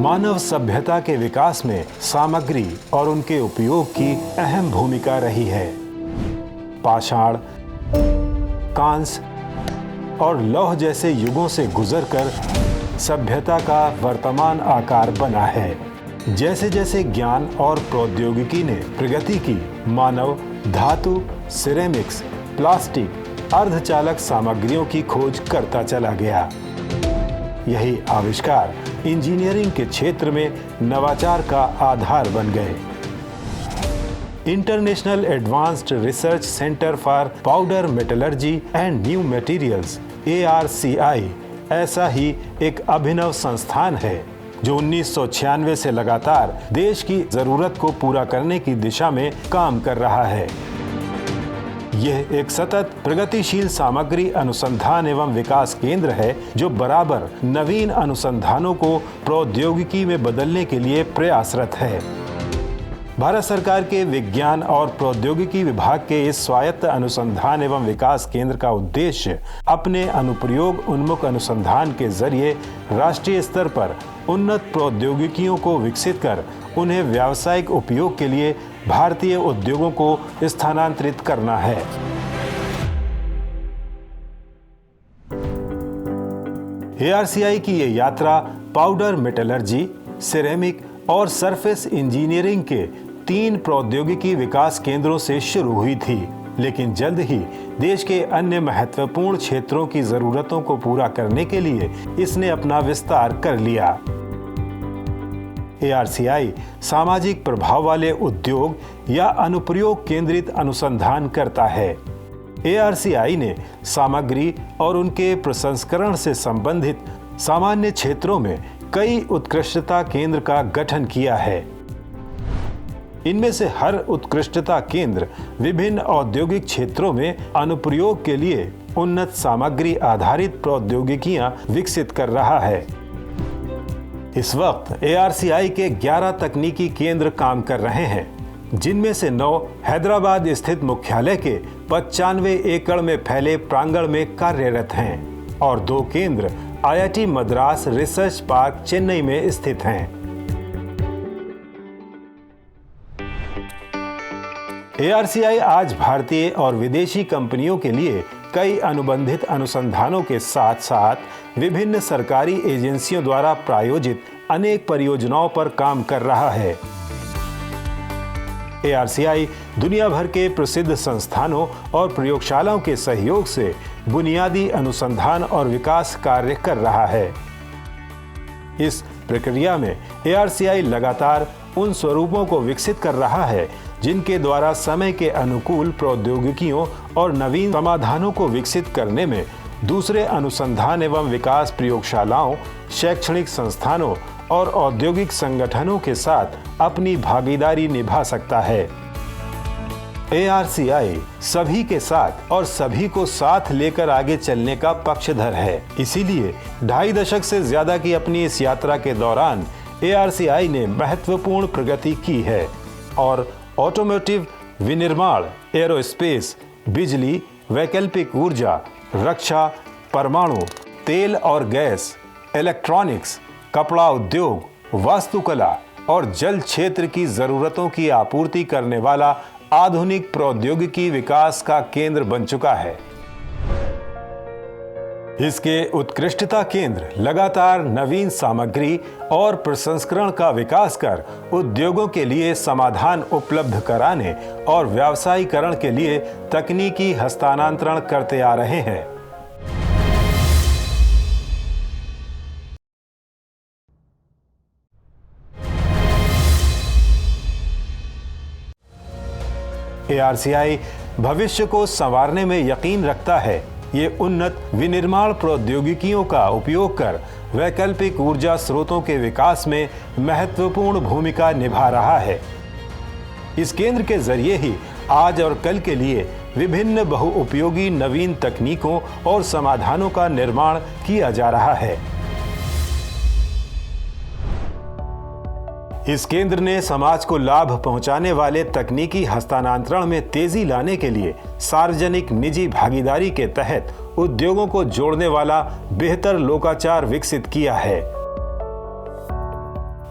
मानव सभ्यता के विकास में सामग्री और उनके उपयोग की अहम भूमिका रही है। पाषाण, कांस्य और लौह जैसे युगों से गुजरकर सभ्यता का वर्तमान आकार बना है। जैसे जैसे ज्ञान और प्रौद्योगिकी ने प्रगति की, मानव धातु, सिरेमिक्स, प्लास्टिक, अर्धचालक सामग्रियों की खोज करता चला गया। यही आविष्कार इंजीनियरिंग के क्षेत्र में नवाचार का आधार बन गए। International advanced research centre for powder metallurgy and new materials ARCI ऐसा ही एक अभिनव संस्थान है जो 1996 से लगातार देश की जरूरत को पूरा करने की दिशा में काम कर रहा है। यह एक सतत प्रगतिशील सामग्री अनुसंधान एवं विकास केंद्र है जो बराबर नवीन अनुसंधानों को प्रौद्योगिकी में बदलने के लिए प्रयासरत है। भारत सरकार के विज्ञान और प्रौद्योगिकी विभाग के इस स्वायत्त अनुसंधान एवं विकास केंद्र का उद्देश्य अपने अनुप्रयोग उन्मुख अनुसंधान के जरिए राष्ट्रीय स्तर पर उन्नत प्रौद्योगिकियों को विकसित कर उन्हें व्यावसायिक उपयोग के लिए भारतीय उद्योगों को स्थानांतरित करना है। ARCI की ये यात्रा पाउडर मेटलर्जी, सिरेमिक और सरफेस इंजीनियरिंग के 3 प्रौद्योगिकी विकास केंद्रों से शुरू हुई थी, लेकिन जल्द ही देश के अन्य महत्वपूर्ण क्षेत्रों की जरूरतों को पूरा करने के लिए इसने अपना विस्तार कर लिया। ARCI सामाजिक प्रभाव वाले उद्योग या अनुप्रयोग केंद्रित अनुसंधान करता है। ARCI ने सामग्री और उनके प्रसंस्करण से संबंधित सामान्य क्षेत्रों में कई उत्कृष्टता केंद्र का गठन किया है। इनमें से हर उत्कृष्टता केंद्र विभिन्न औद्योगिक क्षेत्रों में अनुप्रयोग के लिए उन्नत सामग्री आधारित प्रौद्योगिकियां विकसित कर रहा है। इस वक्त ARCI के 11 तकनीकी केंद्र काम कर रहे हैं, जिनमें से 9 हैदराबाद स्थित मुख्यालय के 95 एकड़ में फैले प्रांगण में कार्यरत हैं और 2 केंद्र IIT Madras research park Chennai में स्थित हैं। ARCI आज भारतीय और विदेशी कंपनियों के लिए कई अनुबंधित अनुसंधानों के साथ साथ विभिन्न सरकारी एजेंसियों द्वारा प्रायोजित अनेक परियोजनाओं पर काम कर रहा है। ARCI दुनिया भर के प्रसिद्ध संस्थानों और प्रयोगशालाओं के सहयोग से बुनियादी अनुसंधान और विकास कार्य कर रहा है। इस प्रक्रिया में ARCI लगातार उन स्वरूपों को विकसित कर रहा है जिनके द्वारा समय के अनुकूल प्रौद्योगिकियों और नवीन समाधानों को विकसित करने में दूसरे अनुसंधान एवं विकास प्रयोगशालाओं, शैक्षणिक संस्थानों और औद्योगिक संगठनों के साथ अपनी भागीदारी निभा सकता है। ARCI सभी के साथ और सभी को साथ लेकर आगे चलने का पक्षधर है। इसीलिए 2.5 दशक से ज्यादा की अपनी इस यात्रा के दौरान ARCI ने महत्वपूर्ण प्रगति की है और ऑटोमोटिव, विनिर्माण, एरोस्पेस, बिजली, वैकल्पिक ऊर्जा, रक्षा, परमाणु, तेल और गैस, इलेक्ट्रॉनिक्स, कपड़ा उद्योग, वास्तुकला और जल क्षेत्र की जरूरतों की आपूर्ति करने वाला आधुनिक प्रौद्योगिकी विकास का केंद्र बन चुका है। इसके उत्कृष्टता केंद्र लगातार नवीन सामग्री और प्रसंस्करण का विकास कर उद्योगों के लिए समाधान उपलब्ध कराने और व्यावसायीकरण के लिए तकनीकी हस्तांतरण करते आ रहे हैं। ARCI भविष्य को संवारने में यकीन रखता है। ये उन्नत विनिर्माण प्रौद्योगिकियों का उपयोग कर वैकल्पिक ऊर्जा स्रोतों के विकास में महत्वपूर्ण भूमिका निभा रहा है। इस केंद्र के जरिए ही आज और कल के लिए विभिन्न बहुउपयोगी नवीन तकनीकों और समाधानों का निर्माण किया जा रहा है। इस केंद्र ने समाज को लाभ पहुंचाने वाले तकनीकी हस्तांतरण में तेजी लाने के लिए सार्वजनिक निजी भागीदारी के तहत उद्योगों को जोड़ने वाला बेहतर लोकाचार विकसित किया है।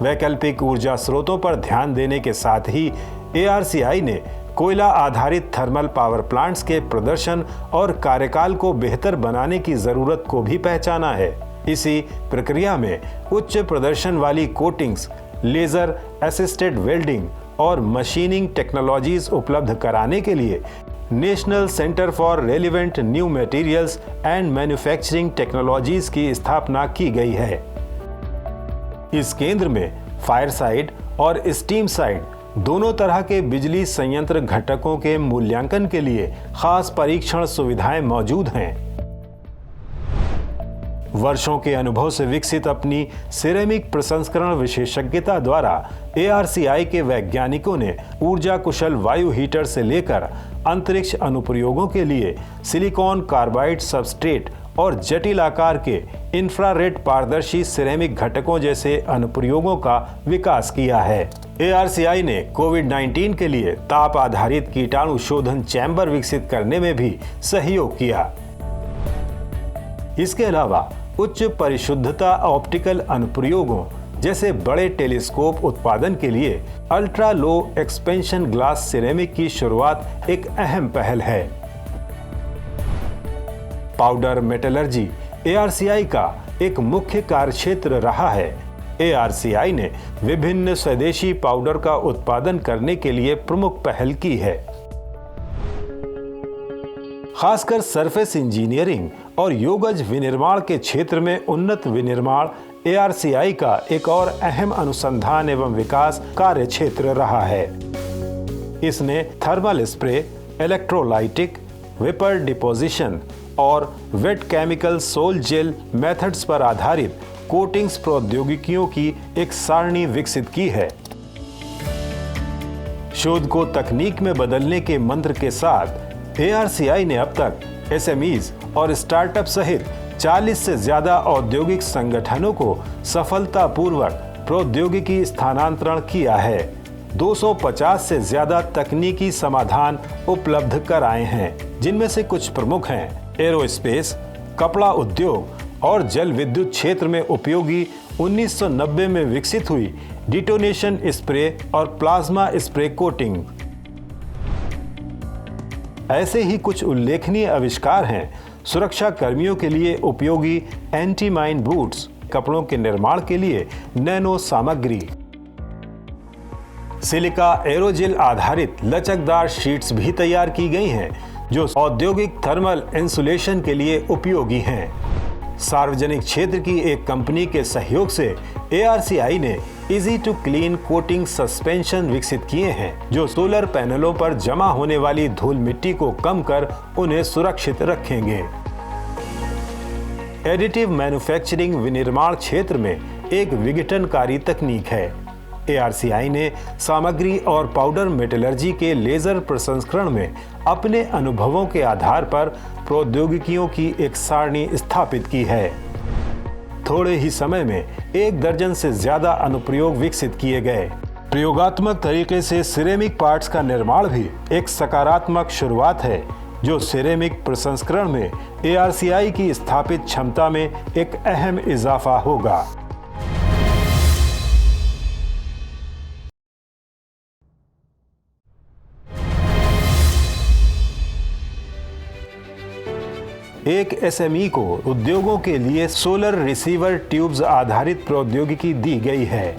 वैकल्पिक ऊर्जा स्रोतों पर ध्यान देने के साथ ही ARCI ने कोयला आधारित थर्मल पावर प्लांट्स के प्रदर्शन और कार्यकाल को बेहतर बनाने की जरूरत को भी पहचाना है। इसी प्रक्रिया में उच्च प्रदर्शन वाली कोटिंग्स, लेजर असिस्टेड वेल्डिंग और मशीनिंग टेक्नोलॉजीज उपलब्ध कराने के लिए national centre for relevant new materials and manufacturing technologies की स्थापना की गई है। इस केंद्र में फायर साइड और स्टीम साइड दोनों तरह के बिजली संयंत्र घटकों के मूल्यांकन के लिए खास परीक्षण सुविधाएं मौजूद हैं। वर्षों के अनुभव से विकसित अपनी सिरेमिक प्रसंस्करण विशेषज्ञता द्वारा ARCI के वैज्ञानिकों ने ऊर्जा कुशल वायु हीटर से लेकर अंतरिक्ष अनुप्रयोगों के लिए सिलिकॉन कार्बाइड सबस्ट्रेट और जटिल आकार के इंफ्रारेड पारदर्शी सिरेमिक घटकों जैसे अनुप्रयोगों का विकास किया है। ARCI ने कोविड-19 के लिए ताप आधारित कीटाणु शोधन चैम्बर विकसित करने में भी सहयोग किया। इसके अलावा उच्च परिशुद्धता ऑप्टिकल अनुप्रयोगों जैसे बड़े टेलीस्कोप उत्पादन के लिए ultra low expansion glass ceramic की शुरुआत एक अहम पहल है। पाउडर मेटलर्जी ARCI का एक मुख्य कार्यक्षेत्र रहा है। ARCI ने विभिन्न स्वदेशी पाउडर का उत्पादन करने के लिए प्रमुख पहल की है। खासकर सरफेस इंजीनियरिंग और योगज विनिर्माण के क्षेत्र में उन्नत विनिर्माण ARCI का एक और अहम अनुसंधान एवं विकास कार्य क्षेत्र रहा है। इसने thermal spray, electrolytic, vapour deposition और wet chemical sol gel methods पर आधारित कोटिंग्स प्रौद्योगिकियों की एक सारणी विकसित की है। शोध को तकनीक में बदलने के मंत्र के साथ ARCI ने अब तक SMEs और स्टार्टअप सहित 40 से ज्यादा औद्योगिक संगठनों को सफलतापूर्वक प्रौद्योगिकी स्थानांतरण किया है। 250 से ज्यादा तकनीकी समाधान उपलब्ध कराए हैं, जिनमें से कुछ प्रमुख हैं एरोस्पेस, कपड़ा उद्योग और जल विद्युत क्षेत्र में उपयोगी 1990 में विकसित हुई डिटोनेशन स्प्रे और प्लाज्मा स्प्रे कोटिंग। ऐसे ही कुछ उल्लेखनीय आविष्कार हैं सुरक्षा कर्मियों के लिए उपयोगी एंटी माइन बूट्स, कपड़ों के निर्माण के लिए नैनो सामग्री, सिलिका एरोजेल आधारित लचकदार शीट्स भी तैयार की गई हैं जो औद्योगिक थर्मल इंसुलेशन के लिए उपयोगी हैं। सार्वजनिक क्षेत्र की एक कंपनी के सहयोग से ARCI ने easy to clean coating suspension विकसित किए हैं जो सोलर पैनलों पर जमा होने वाली धूल मिट्टी को कम कर उन्हें सुरक्षित रखेंगे। एडिटिव मैन्युफैक्चरिंग विनिर्माण क्षेत्र में एक विघटनकारी तकनीक है। ARCI ने सामग्री और पाउडर मेटलर्जी के लेजर प्रसंस्करण में अपने अनुभवों के आधार पर प्रौद्योगिकियों की एक सारणी स्थापित की है। थोड़े ही समय में 1 दर्जन से ज्यादा अनुप्रयोग विकसित किए गए। प्रयोगात्मक तरीके से सिरेमिक पार्ट्स का निर्माण भी एक सकारात्मक शुरुआत है जो सिरेमिक प्रसंस्करण में ARCI की स्थापित क्षमता में एक अहम इजाफा होगा। एक SME को उद्योगों के लिए सोलर रिसीवर ट्यूब्स आधारित प्रौद्योगिकी दी गई है।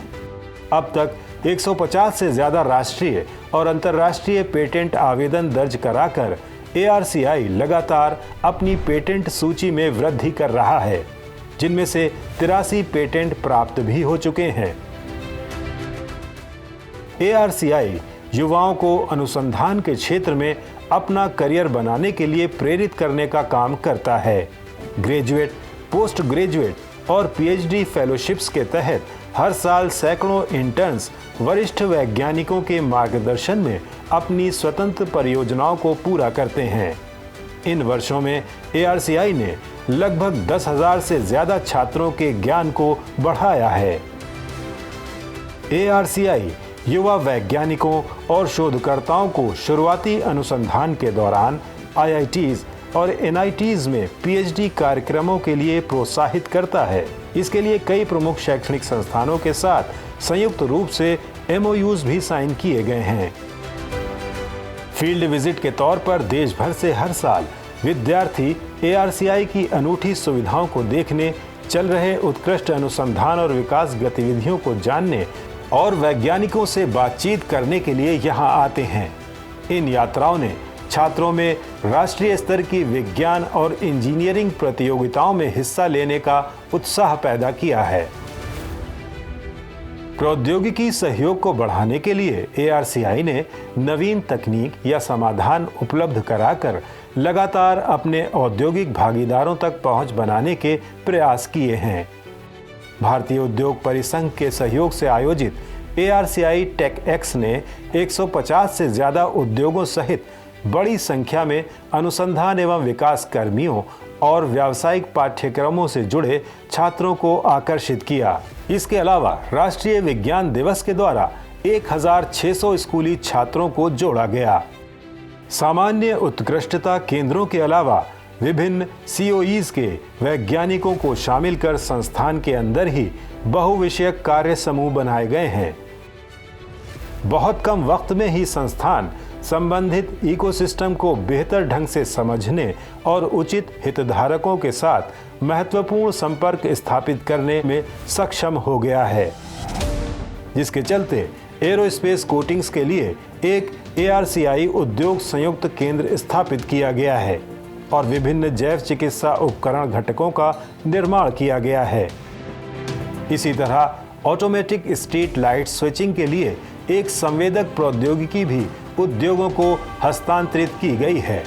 अब तक 150 से ज्यादा राष्ट्रीय और अंतर्राष्ट्रीय पेटेंट आवेदन दर्ज कराकर ARCI लगातार अपनी पेटेंट सूची में वृद्धि कर रहा है, जिनमें से 83 पेटेंट प्राप्त भी हो चुके हैं। ARCI युवाओं को अनुसंधान के क्षेत्र में अपना करियर बनाने के लिए प्रेरित करने का काम करता है। ग्रेजुएट, पोस्ट ग्रेजुएट और PhD फेलोशिप्स के तहत हर साल सैकड़ों इंटर्न्स वरिष्ठ वैज्ञानिकों के मार्गदर्शन में अपनी स्वतंत्र परियोजनाओं को पूरा करते हैं। इन वर्षों में ARCI ने लगभग 10,000 से ज्यादा छात्रों के ज्ञान को बढ़ाया है। ARCI युवा वैज्ञानिकों और शोधकर्ताओं को शुरुआती अनुसंधान के दौरान IITs और NITs में PhD कार्यक्रमों के लिए प्रोत्साहित करता है। इसके लिए कई प्रमुख शैक्षणिक संस्थानों के साथ संयुक्त रूप से MOUs भी साइन किए गए हैं। फील्ड विजिट के तौर पर देश भर से हर साल विद्यार्थी ARCI की अनूठी सुविधाओं को देखने, चल रहे उत्कृष्ट अनुसंधान और विकास गतिविधियों को जानने और वैज्ञानिकों से बातचीत करने के लिए यहाँ आते हैं। इन यात्राओं ने छात्रों में राष्ट्रीय स्तर की विज्ञान और इंजीनियरिंग प्रतियोगिताओं में हिस्सा लेने का उत्साह पैदा किया है। प्रौद्योगिकी सहयोग को बढ़ाने के लिए ARCI ने नवीन तकनीक या समाधान उपलब्ध कराकर लगातार अपने औद्योगिक भागीदारों तक पहुंच बनाने के प्रयास किए हैं। भारतीय उद्योग परिसंघ के सहयोग से आयोजित ARCI TechX ने 150 से ज्यादा उद्योगों सहित बड़ी संख्या में अनुसंधान एवं विकास कर्मियों और व्यावसायिक पाठ्यक्रमों से जुड़े छात्रों को आकर्षित किया। इसके अलावा राष्ट्रीय विज्ञान दिवस के द्वारा 1600 स्कूली छात्रों को जोड़ा गया। सामान्य उत्कृष्टता केंद्रों के अलावा विभिन्न COEs के वैज्ञानिकों को शामिल कर संस्थान के अंदर ही बहुविषयक कार्य समूह बनाए गए हैं। बहुत कम वक्त में ही संस्थान संबंधित इकोसिस्टम को बेहतर ढंग से समझने और उचित हितधारकों के साथ महत्वपूर्ण संपर्क स्थापित करने में सक्षम हो गया है, जिसके चलते एरोस्पेस कोटिंग्स के लिए एक ARCI उद्योग संयुक्त केंद्र स्थापित किया गया है और विभिन्न जैव चिकित्सा उपकरण घटकों का निर्माण किया गया है। इसी तरह ऑटोमेटिक स्ट्रीट लाइट स्विचिंग के लिए एक संवेदक प्रौद्योगिकी भी उद्योगों को हस्तांतरित की गई है।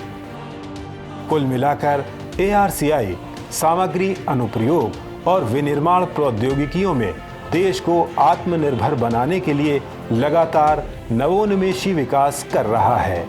कुल मिलाकर ARCI सामग्री अनुप्रयोग और विनिर्माण प्रौद्योगिकियों में देश को आत्मनिर्भर बनाने के लिए लगातार नवोन्मेषी विकास कर रहा है।